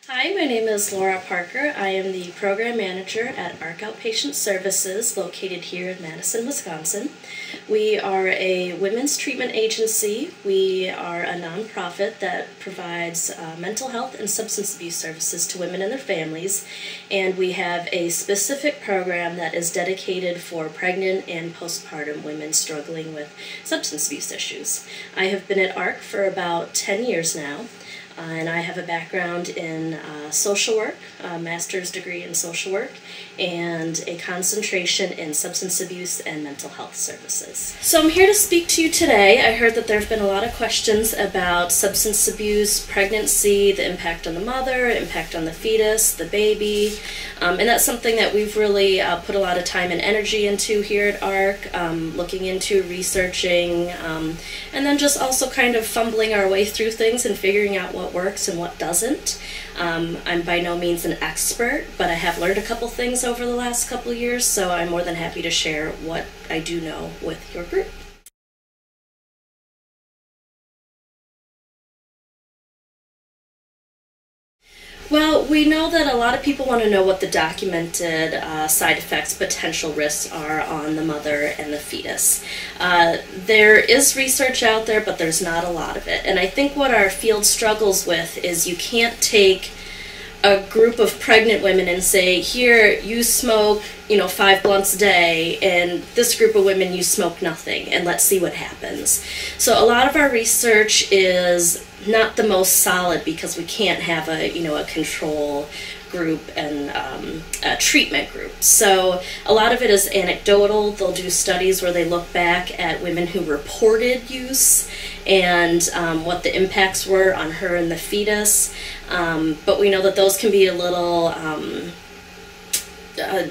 Hi, my name is Laura Parker. I am the Program Manager at ARC Outpatient Services located here in Madison, Wisconsin. We are a women's treatment agency. We are a nonprofit that provides mental health and substance abuse services to women and their families, and we have a specific program that is dedicated for pregnant and postpartum women struggling with substance abuse issues. I have been at ARC for about 10 years now. And I have a background in social work, a master's degree in social work, and a concentration in substance abuse and mental health services. So I'm here to speak to you today. I heard that there have been a lot of questions about substance abuse, pregnancy, the impact on the mother, impact on the fetus, the baby, and that's something that we've really put a lot of time and energy into here at ARC, looking into, researching, and then just also kind of fumbling our way through things and figuring out what works and what doesn't. I'm by no means an expert, but I have learned a couple things over the last couple of years, so I'm more than happy to share what I do know with your group. Well, we know that a lot of people want to know what the documented side effects, potential risks are on the mother and the fetus. There is research out there, but there's not a lot of it. And I think what our field struggles with is you can't take a group of pregnant women and say, here, you smoke, 5 blunts a day, and this group of women, you smoke nothing, and let's see what happens. So a lot of our research is not the most solid because we can't have a control group and a treatment group. So a lot of it is anecdotal. They'll do studies where they look back at women who reported use and what the impacts were on her and the fetus. But we know that those can be a little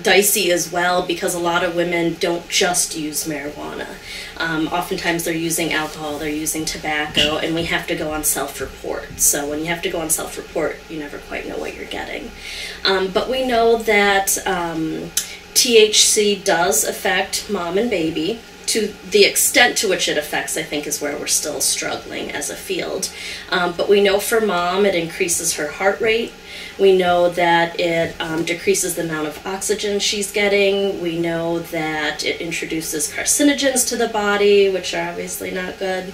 dicey as well because a lot of women don't just use marijuana. Oftentimes they're using alcohol, they're using tobacco, and we have to go on self-report. So when you have to go on self-report, you never quite know what you're getting. But we know that THC does affect mom and baby. To the extent to which it affects, I think, is where we're still struggling as a field. But we know for mom, it increases her heart rate. We know that it decreases the amount of oxygen she's getting. We know that it introduces carcinogens to the body, which are obviously not good.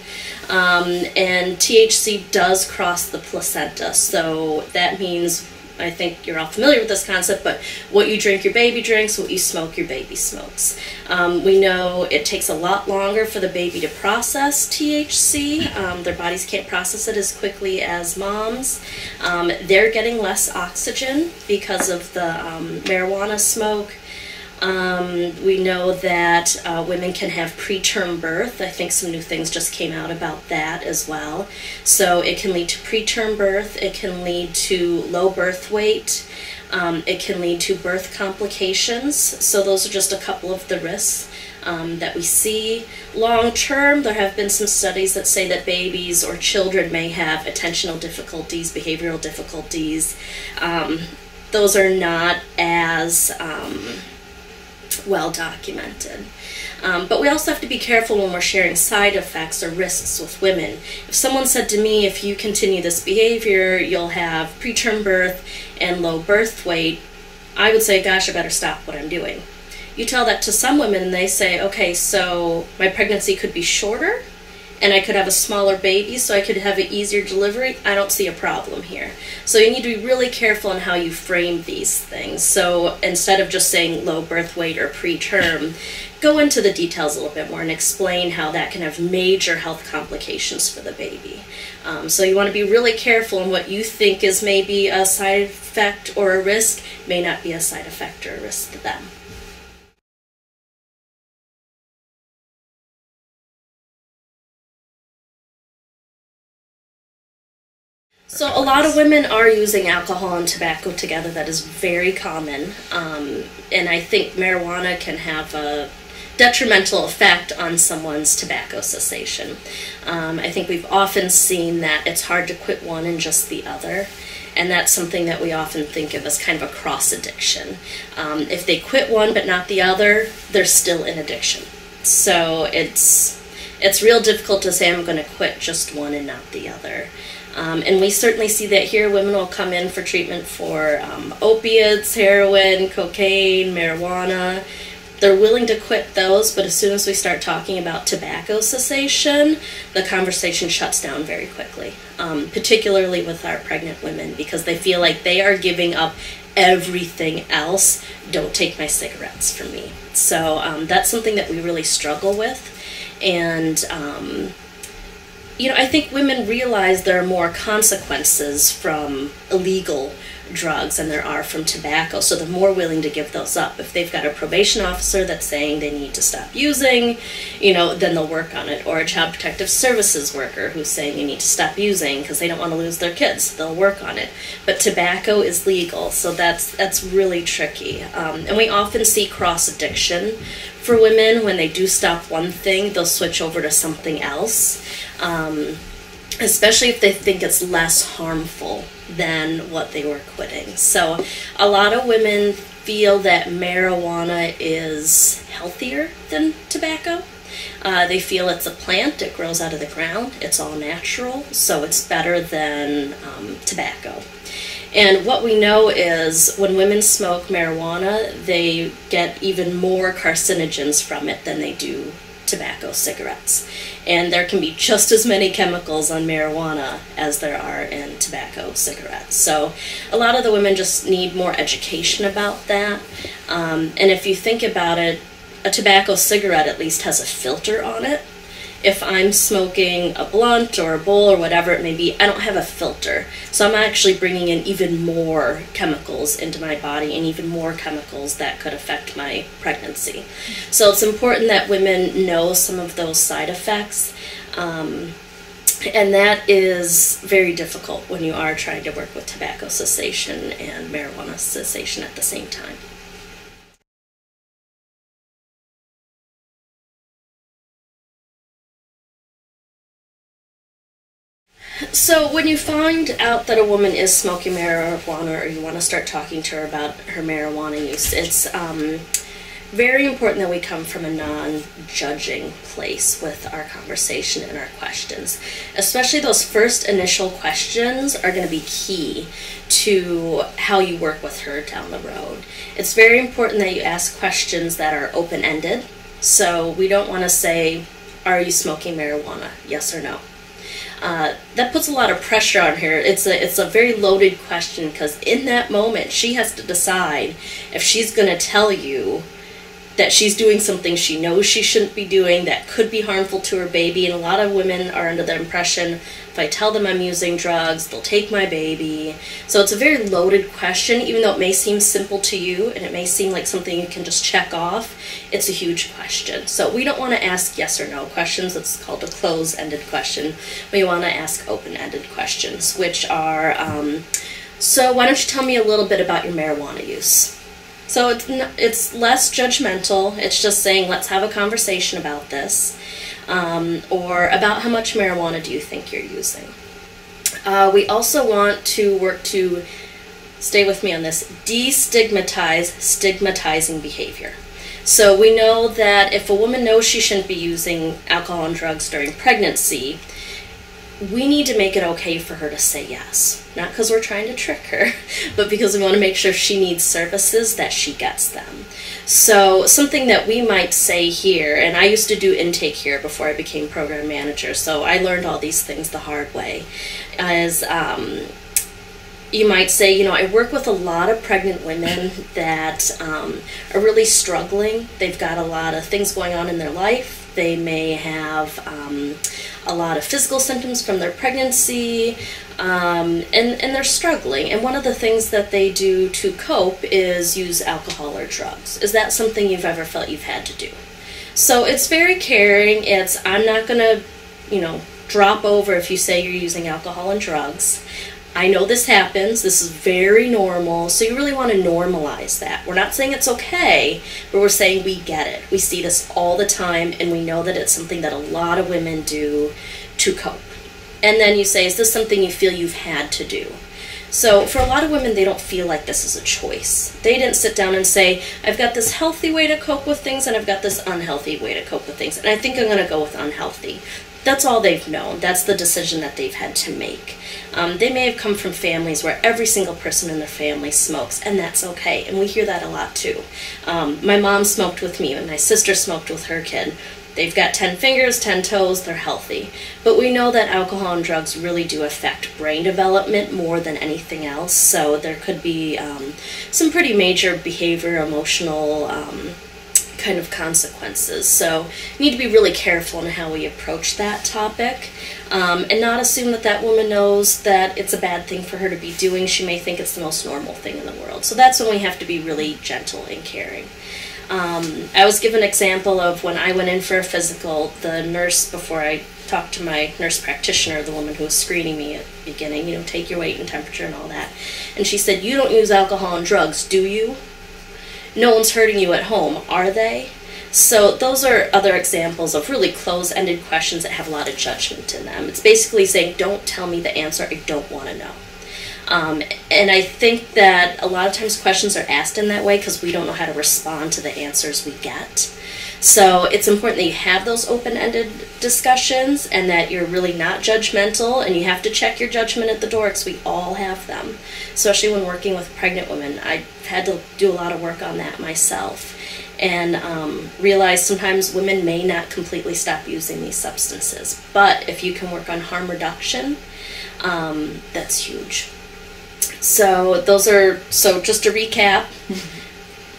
And THC does cross the placenta, so that means, I think you're all familiar with this concept, but what you drink, your baby drinks. What you smoke, your baby smokes. We know it takes a lot longer for the baby to process THC. Their bodies can't process it as quickly as moms. They're getting less oxygen because of the marijuana smoke. We know that women can have preterm birth. I think some new things just came out about that as well. So it can lead to preterm birth, it can lead to low birth weight, it can lead to birth complications. So those are just a couple of the risks that we see. Long term, there have been some studies that say that babies or children may have attentional difficulties, behavioral difficulties. Those are not as well documented. But we also have to be careful when we're sharing side effects or risks with women. If someone said to me, if you continue this behavior, you'll have preterm birth and low birth weight, I would say, gosh, I better stop what I'm doing. You tell that to some women and they say, okay, so my pregnancy could be shorter and I could have a smaller baby so I could have an easier delivery. I don't see a problem here. So you need to be really careful on how you frame these things. So instead of just saying low birth weight or preterm, go into the details a little bit more and explain how that can have major health complications for the baby. So you want to be really careful in what you think is maybe a side effect or a risk may not be a side effect or a risk to them. So a lot of women are using alcohol and tobacco together. That is very common. And I think marijuana can have a detrimental effect on someone's tobacco cessation. I think we've often seen that it's hard to quit one and just the other. And that's something that we often think of as kind of a cross addiction. If they quit one but not the other, they're still in addiction. So it's real difficult to say I'm going to quit just one and not the other. And we certainly see that here. Women will come in for treatment for opiates, heroin, cocaine, marijuana. They're willing to quit those, but as soon as we start talking about tobacco cessation, the conversation shuts down very quickly, particularly with our pregnant women, because they feel like they are giving up everything else. Don't take my cigarettes from me. So that's something that we really struggle with. And I think women realize there are more consequences from illegal drugs than there are from tobacco, so they're more willing to give those up. If they've got a probation officer that's saying they need to stop using, then they'll work on it. Or a child protective services worker who's saying you need to stop using because they don't want to lose their kids, they'll work on it. But tobacco is legal, so that's really tricky. And we often see cross-addiction for women. When they do stop one thing, they'll switch over to something else, especially if they think it's less harmful than what they were quitting. So a lot of women feel that marijuana is healthier than tobacco. They feel it's a plant, it grows out of the ground, it's all natural, so it's better than tobacco. And what we know is when women smoke marijuana, they get even more carcinogens from it than they do tobacco cigarettes. And there can be just as many chemicals on marijuana as there are in tobacco cigarettes. So a lot of the women just need more education about that. And if you think about it, a tobacco cigarette at least has a filter on it. If I'm smoking a blunt or a bowl or whatever it may be, I don't have a filter. So I'm actually bringing in even more chemicals into my body, and even more chemicals that could affect my pregnancy. So it's important that women know some of those side effects. And that is very difficult when you are trying to work with tobacco cessation and marijuana cessation at the same time. So when you find out that a woman is smoking marijuana, or you want to start talking to her about her marijuana use, it's very important that we come from a non-judging place with our conversation and our questions. Especially those first initial questions are going to be key to how you work with her down the road. It's very important that you ask questions that are open-ended. So we don't want to say, are you smoking marijuana? Yes or no. That puts a lot of pressure on her. It's a very loaded question, because in that moment she has to decide if she's going to tell you that she's doing something she knows she shouldn't be doing that could be harmful to her baby. And a lot of women are under the impression, if I tell them I'm using drugs, they'll take my baby. So it's a very loaded question. Even though it may seem simple to you and it may seem like something you can just check off, it's a huge question. So we don't want to ask yes or no questions. It's called a closed-ended question. We want to ask open-ended questions, which are, so why don't you tell me a little bit about your marijuana use? So it's less judgmental. It's just saying, let's have a conversation about this, or about how much marijuana do you think you're using. We also want to work to, stay with me on this, destigmatize stigmatizing behavior. So we know that if a woman knows she shouldn't be using alcohol and drugs during pregnancy, we need to make it okay for her to say yes. Not because we're trying to trick her, but because we want to make sure if she needs services that she gets them. So something that we might say here, and I used to do intake here before I became program manager, so I learned all these things the hard way, is you might say, I work with a lot of pregnant women that are really struggling. They've got a lot of things going on in their life. They may have a lot of physical symptoms from their pregnancy, and they're struggling. And one of the things that they do to cope is use alcohol or drugs. Is that something you've ever felt you've had to do? So it's very caring. I'm not going to, drop over if you say you're using alcohol and drugs. I know this happens. This is very normal. So you really want to normalize that. We're not saying it's okay, but we're saying we get it. We see this all the time, and we know that it's something that a lot of women do to cope. And then you say, is this something you feel you've had to do? So for a lot of women, they don't feel like this is a choice. They didn't sit down and say, I've got this healthy way to cope with things, and I've got this unhealthy way to cope with things, and I think I'm going to go with unhealthy. that's all they've known. That's the decision that they've had to make. They may have come from families where every single person in their family smokes, and that's okay. And we hear that a lot too. My mom smoked with me, and my sister smoked with her kid. They've got 10 fingers, 10 toes, they're healthy. But we know that alcohol and drugs really do affect brain development more than anything else, so there could be some pretty major behavior, emotional kind of consequences. So we need to be really careful in how we approach that topic, and not assume that that woman knows that it's a bad thing for her to be doing. She may think it's the most normal thing in the world. So that's when we have to be really gentle and caring. I was given an example of when I went in for a physical, the nurse, before I talked to my nurse practitioner, the woman who was screening me at the beginning, you know, take your weight and temperature and all that, and she said, "You don't use alcohol and drugs, do you? No one's hurting you at home, are they?" So those are other examples of really close-ended questions that have a lot of judgment in them. It's basically saying, don't tell me the answer, I don't want to know. And I think that a lot of times questions are asked in that way because we don't know how to respond to the answers we get. So it's important that you have those open-ended discussions and that you're really not judgmental, and you have to check your judgment at the door because we all have them. Especially when working with pregnant women, I've had to do a lot of work on that myself, and realize sometimes women may not completely stop using these substances. But if you can work on harm reduction, that's huge. So just to recap,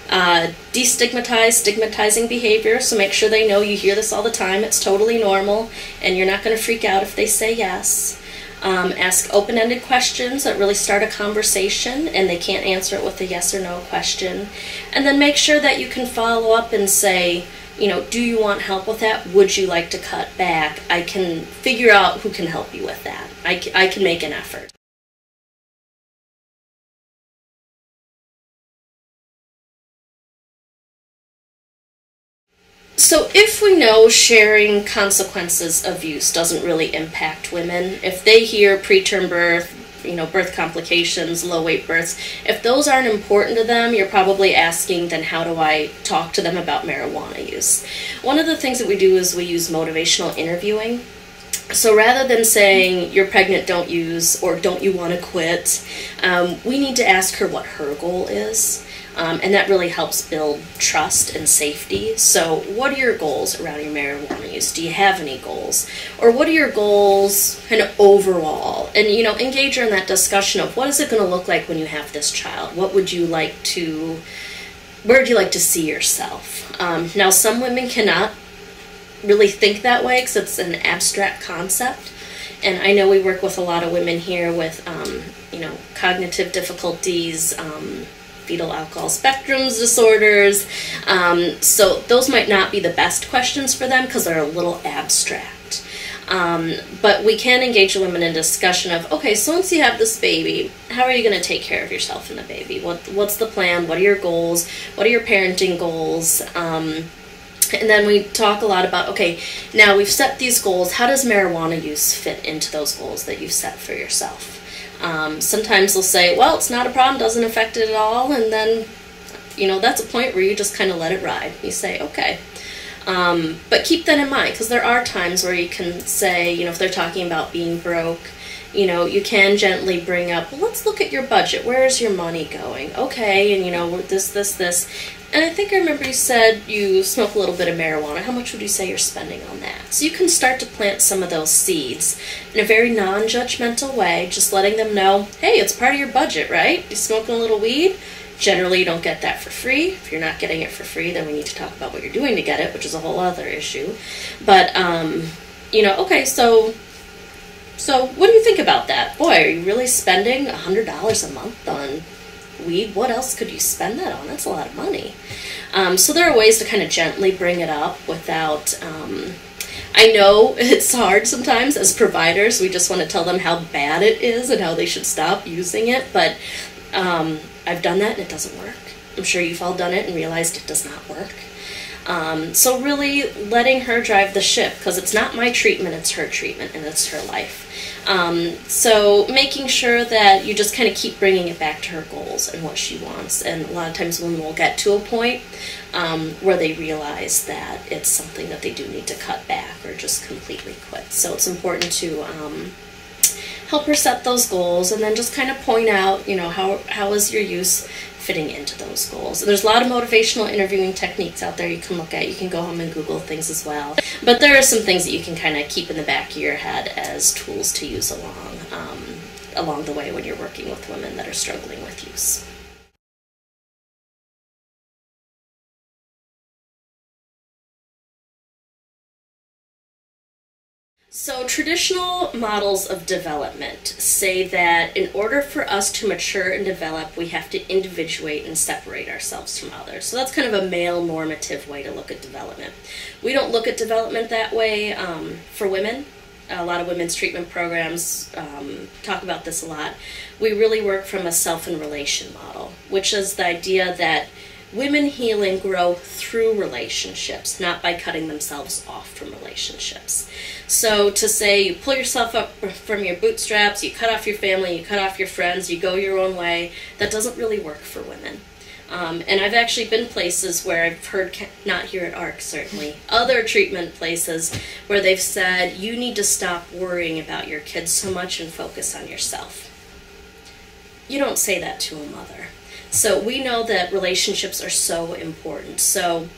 destigmatize stigmatizing behavior, so make sure they know you hear this all the time, it's totally normal, and you're not going to freak out if they say yes. Ask open-ended questions that really start a conversation, and they can't answer it with a yes or no question. And then make sure that you can follow up and say, you know, do you want help with that? Would you like to cut back? I can figure out who can help you with that. I can make an effort. So if we know sharing consequences of use doesn't really impact women, if they hear preterm birth, you know, birth complications, low weight births, if those aren't important to them, you're probably asking, then how do I talk to them about marijuana use? One of the things that we do is we use motivational interviewing. So rather than saying, you're pregnant, don't use, or don't you want to quit, we need to ask her what her goal is. And that really helps build trust and safety. So what are your goals around your marijuana use? Do you have any goals? Or what are your goals kind of overall? And, you know, engage her in that discussion of what is it going to look like when you have this child? What would you like to, where would you like to see yourself? Now, some women cannot really think that way because it's an abstract concept. And I know we work with a lot of women here with, you know, cognitive difficulties, fetal alcohol spectrums disorders, so those might not be the best questions for them because they're a little abstract. But we can engage women in discussion of, okay, so once you have this baby, how are you going to take care of yourself and the baby? What's the plan? What are your goals? What are your parenting goals? And then we talk a lot about, okay, now we've set these goals. How does marijuana use fit into those goals that you've set for yourself? Sometimes they'll say, well, it's not a problem, doesn't affect it at all, and then, you know, that's a point where you just kind of let it ride. You say, okay. But keep that in mind, because there are times where you can say, you know, if they're talking about being broke, you know, you can gently bring up, well, let's look at your budget. Where is your money going? Okay, and, you know, this. And I think I remember you said you smoke a little bit of marijuana. How much would you say you're spending on that? So you can start to plant some of those seeds in a very non-judgmental way, just letting them know, hey, it's part of your budget, right? You're smoking a little weed. Generally, you don't get that for free. If you're not getting it for free, then we need to talk about what you're doing to get it, which is a whole other issue. But, you know, okay, so what do you think about that? Boy, are you really spending $100 a month on weed? What else could you spend that on? That's a lot of money. So there are ways to kind of gently bring it up without, I know it's hard sometimes as providers. We just want to tell them how bad it is and how they should stop using it, but I've done that and it doesn't work. I'm sure you've all done it and realized it does not work. So really letting her drive the ship, because it's not my treatment, it's her treatment and it's her life. So making sure that you just kind of keep bringing it back to her goals and what she wants. And a lot of times women will get to a point where they realize that it's something that they do need to cut back or just completely quit. So it's important to help her set those goals, and then just kind of point out, how is your use fitting into those goals. There's a lot of motivational interviewing techniques out there you can look at. You can go home and Google things as well. But there are some things that you can kind of keep in the back of your head as tools to use along the way when you're working with women that are struggling with use. So traditional models of development say that in order for us to mature and develop, we have to individuate and separate ourselves from others. So that's kind of a male normative way to look at development. We don't look at development that way for women. A lot of women's treatment programs talk about this a lot. We really work from a self and relation model, which is the idea that women heal and grow through relationships, not by cutting themselves off from relationships. So to say you pull yourself up from your bootstraps, you cut off your family, you cut off your friends, you go your own way, that doesn't really work for women. And I've actually been places where I've heard, not here at ARC certainly, other treatment places where they've said, you need to stop worrying about your kids so much and focus on yourself. You don't say that to a mother. So we know that relationships are so important. So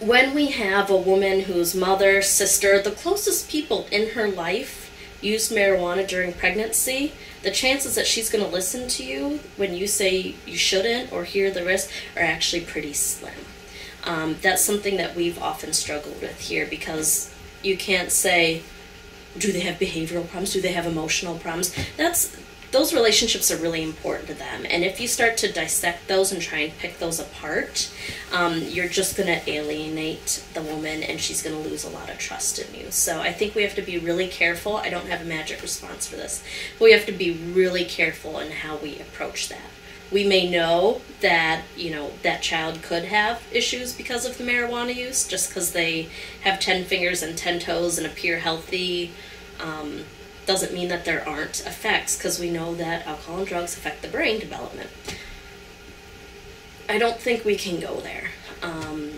when we have a woman whose mother, sister, the closest people in her life used marijuana during pregnancy, the chances that she's going to listen to you when you say you shouldn't or hear the risk are actually pretty slim. That's something that we've often struggled with here, because you can't say, do they have behavioral problems? Do they have emotional problems? Those relationships are really important to them. And if you start to dissect those and try and pick those apart, you're just going to alienate the woman, and she's going to lose a lot of trust in you. So I think we have to be really careful. I don't have a magic response for this, but we have to be really careful in how we approach that. We may know that, that child could have issues because of the marijuana use, just because they have 10 fingers and 10 toes and appear healthy. Doesn't mean that there aren't effects, because we know that alcohol and drugs affect the brain development. I don't think we can go there.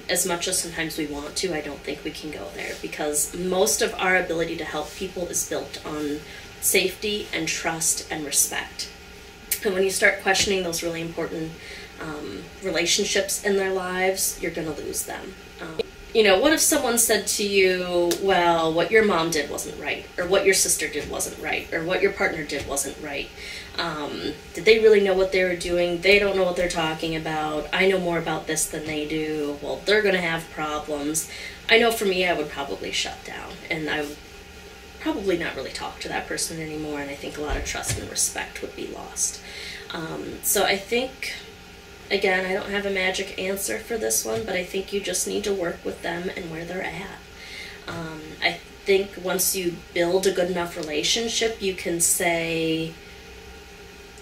As much as sometimes we want to, I don't think we can go there, because most of our ability to help people is built on safety and trust and respect. And when you start questioning those really important relationships in their lives, you're going to lose them. What if someone said to you, well, what your mom did wasn't right, or what your sister did wasn't right, or what your partner did wasn't right? Did they really know what they were doing? They don't know what they're talking about. I know more about this than they do. Well, they're going to have problems. I know for me, I would probably shut down, and I would probably not really talk to that person anymore, and I think a lot of trust and respect would be lost. So I think, again, I don't have a magic answer for this one, but I think you just need to work with them and where they're at. I think once you build a good enough relationship, you can say,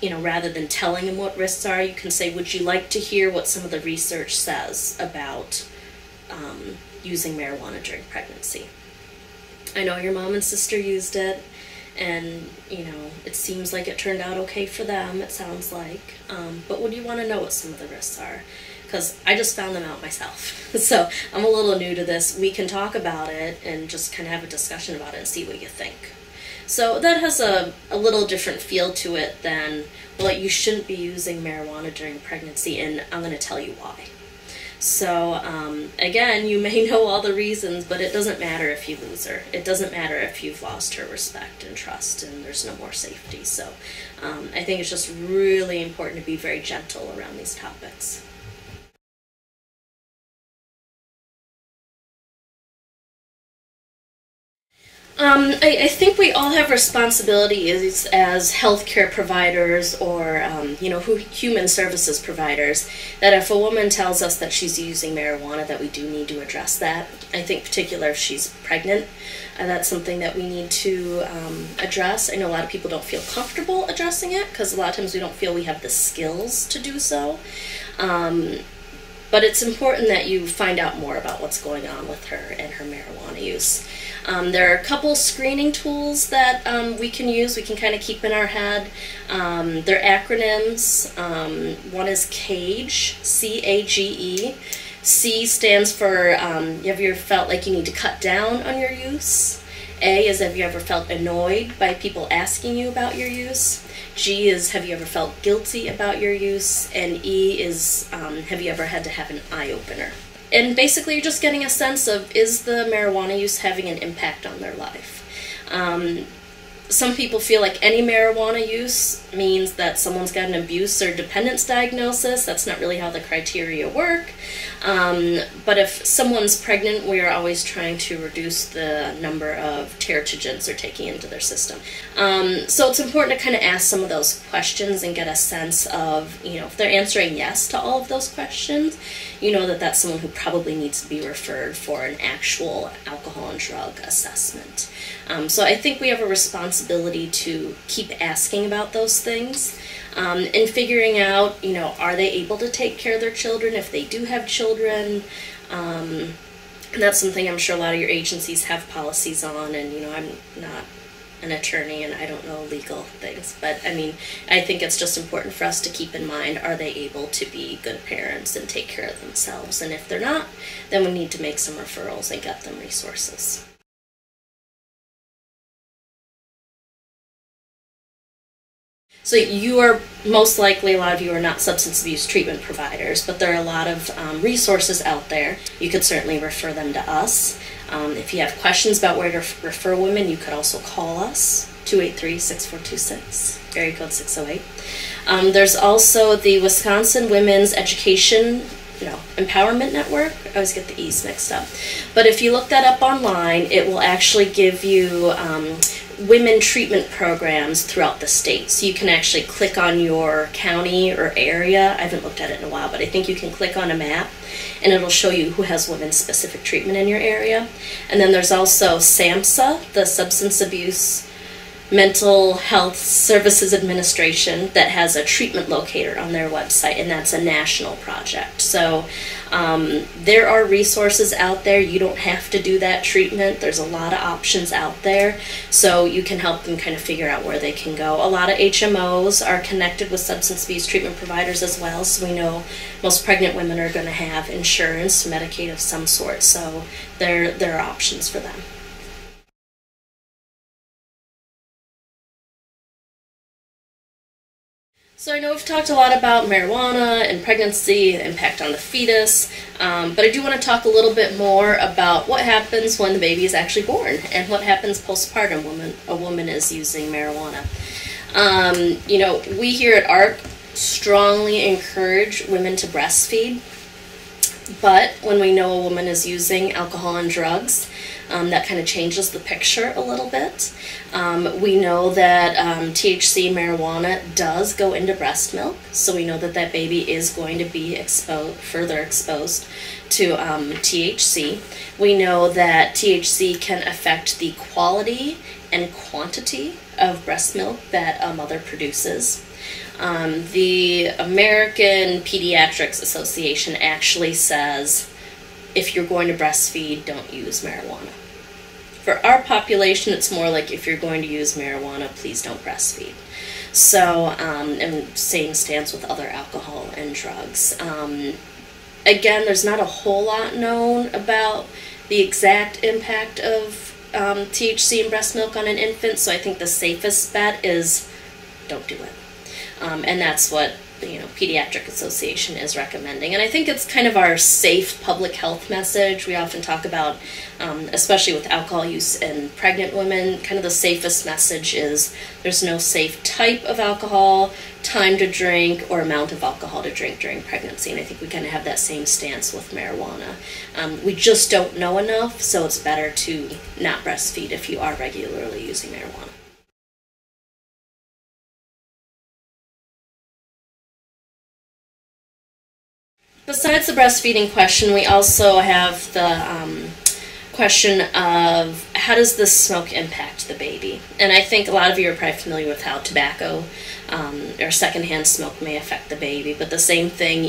rather than telling them what risks are, you can say, would you like to hear what some of the research says about using marijuana during pregnancy? I know your mom and sister used it, and it seems like it turned out okay for them, it sounds like, but would you want to know what some of the risks are? Because I just found them out myself. So I'm a little new to this. We can talk about it and just kind of have a discussion about it and see what you think. So that has a little different feel to it than, well, you shouldn't be using marijuana during pregnancy, and I'm going to tell you why. So, again, you may know all the reasons, but it doesn't matter if you lose her. It doesn't matter if you've lost her respect and trust and there's no more safety. So, I think it's just really important to be very gentle around these topics. I think we all have responsibilities as healthcare providers or, human services providers, that if a woman tells us that she's using marijuana, that we do need to address that. I think particularly if she's pregnant, that's something that we need to address. I know a lot of people don't feel comfortable addressing it, because a lot of times we don't feel we have the skills to do so. But it's important that you find out more about what's going on with her and her marijuana use. There are a couple screening tools that we can use, we can kind of keep in our head. They're acronyms. One is CAGE, C-A-G-E. C stands for, have you ever felt like you need to cut down on your use? A is, have you ever felt annoyed by people asking you about your use? G is, have you ever felt guilty about your use? And E is, have you ever had to have an eye-opener? And basically you're just getting a sense of, is the marijuana use having an impact on their life? Some people feel like any marijuana use means that someone's got an abuse or dependence diagnosis. That's not really how the criteria work. But if someone's pregnant, we are always trying to reduce the number of teratogens they're taking into their system. So it's important to kind of ask some of those questions and get a sense of, if they're answering yes to all of those questions, you know that that's someone who probably needs to be referred for an actual alcohol and drug assessment. So I think we have a responsibility to keep asking about those things and figuring out, are they able to take care of their children if they do have children? And that's something I'm sure a lot of your agencies have policies on, and I'm not an attorney and I don't know legal things, but I think it's just important for us to keep in mind, are they able to be good parents and take care of themselves? And if they're not, then we need to make some referrals and get them resources. So you are most likely, a lot of you are not substance abuse treatment providers, but there are a lot of resources out there. You could certainly refer them to us. If you have questions about where to refer women, you could also call us, 283-6426, area code 608. There's also the Wisconsin Women's Education Empowerment Network. I always get the E's mixed up. But if you look that up online, it will actually give you women treatment programs throughout the state. So you can actually click on your county or area. I haven't looked at it in a while, but I think you can click on a map and it'll show you who has women's specific treatment in your area. And then there's also SAMHSA, the Substance Abuse Mental Health Services Administration, that has a treatment locator on their website, and that's a national project. So there are resources out there. You don't have to do that treatment. There's a lot of options out there, so you can help them kind of figure out where they can go. A lot of HMOs are connected with substance abuse treatment providers as well, so we know most pregnant women are going to have insurance, Medicaid of some sort, so there are options for them. So I know we've talked a lot about marijuana and pregnancy, the impact on the fetus, but I do want to talk a little bit more about what happens when the baby is actually born and what happens postpartum when a woman is using marijuana. We here at ARC strongly encourage women to breastfeed, but when we know a woman is using alcohol and drugs, that kind of changes the picture a little bit. We know that THC marijuana does go into breast milk, so we know that that baby is going to be further exposed to THC. We know that THC can affect the quality and quantity of breast milk that a mother produces. The American Pediatrics Association actually says, if you're going to breastfeed, don't use marijuana. For our population, it's more like, if you're going to use marijuana, please don't breastfeed. So, and same stance with other alcohol and drugs. Again, there's not a whole lot known about the exact impact of THC in breast milk on an infant, so I think the safest bet is don't do it. And that's what the Pediatric Association is recommending. And I think it's kind of our safe public health message. We often talk about, especially with alcohol use in pregnant women, kind of the safest message is there's no safe type of alcohol, time to drink, or amount of alcohol to drink during pregnancy. And I think we kind of have that same stance with marijuana. We just don't know enough, so it's better to not breastfeed if you are regularly using marijuana. Besides the breastfeeding question, we also have the question of how does this smoke impact the baby? And I think a lot of you are probably familiar with how tobacco or secondhand smoke may affect the baby, but the same thing,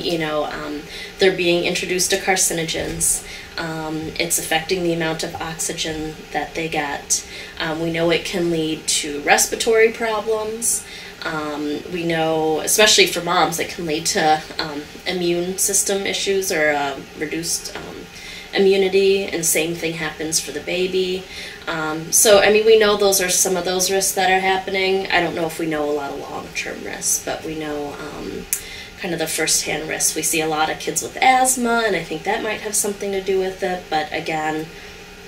they're being introduced to carcinogens. It's affecting the amount of oxygen that they get. We know it can lead to respiratory problems. We know, especially for moms, it can lead to immune system issues or reduced immunity, and same thing happens for the baby. So, we know those are some of those risks that are happening. I don't know if we know a lot of long-term risks, but we know kind of the first-hand risks. We see a lot of kids with asthma, and I think that might have something to do with it, but again,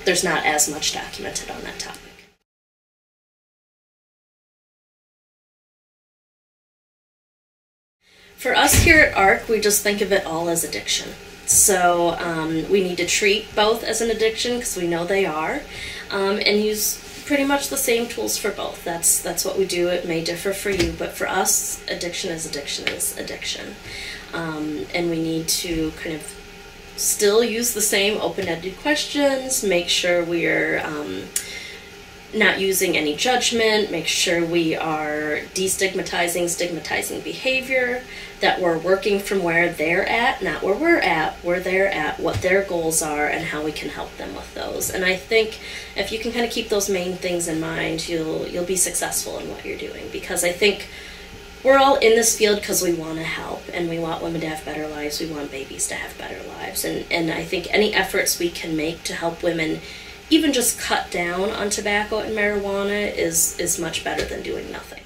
there's not as much documented on that topic. For us here at ARC, we just think of it all as addiction. So we need to treat both as an addiction, because we know they are, and use pretty much the same tools for both. That's what we do. It may differ for you, but for us, addiction is addiction. And we need to kind of still use the same open-ended questions, make sure we're not using any judgment, make sure we are destigmatizing, stigmatizing behavior, that we're working from where they're at, not where we're at, where they're at, what their goals are, and how we can help them with those. And I think if you can kind of keep those main things in mind, you'll be successful in what you're doing, because I think we're all in this field because we want to help, and we want women to have better lives, we want babies to have better lives, and I think any efforts we can make to help women even just cut down on tobacco and marijuana is much better than doing nothing.